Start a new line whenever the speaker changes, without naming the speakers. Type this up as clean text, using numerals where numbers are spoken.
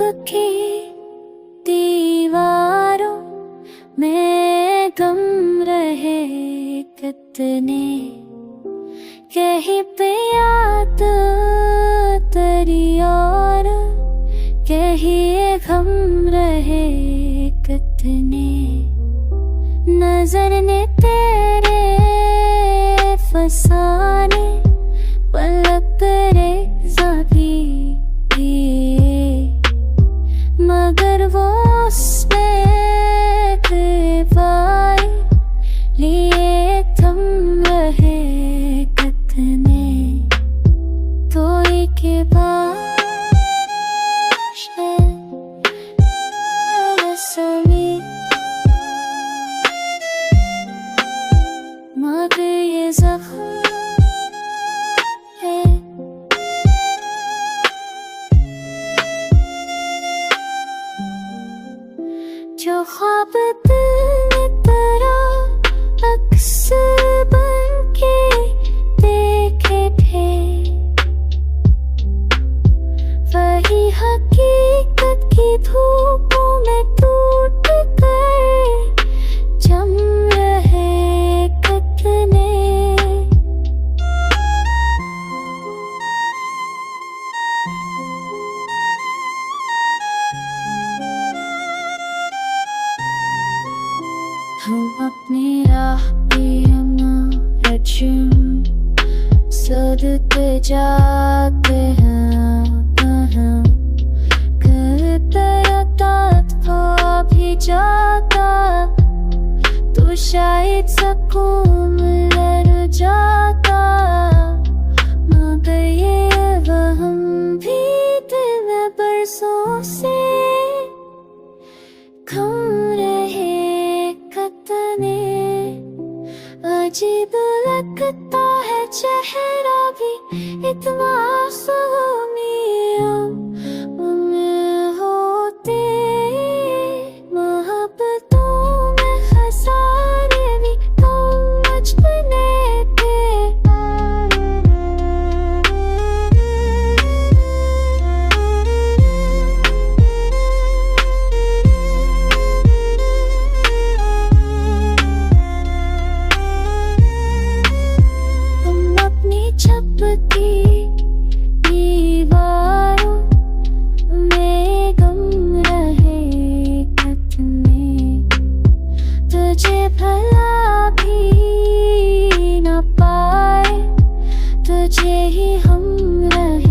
की दीवारों में गम रहे कितने, कहीं पे याद तेरी और कहीं गम रहे कितने। नजर ने तेरे फसाने पलक रेज़ा भी दिए, मगर वो उसने दीवार लिए थम रहे कितने। कोई के बाद मगर ये ज़ख्म है जो ख्वाब दिल में तेरा अक्सर बन के देखे थे, वही हकीकत की धूपों में टूट कर जम रहे कितने। हम अपनी राह पे अमरचूं सदते जाते हैं, करता तो भी जाता तो शायद सुकून लड़ जाता, मगर ये वहम भी दिल में बरसों से कम रहे कितने। अजीब लगता है चेहरा भी इतना मासूमियत में होते, मोहब्बतों में खसारे भी कम बचपने थे। हम अपनी छत की दीवारों में गम रहे कितने, तुझे भला भी न पाए तुझे ही हम रहे।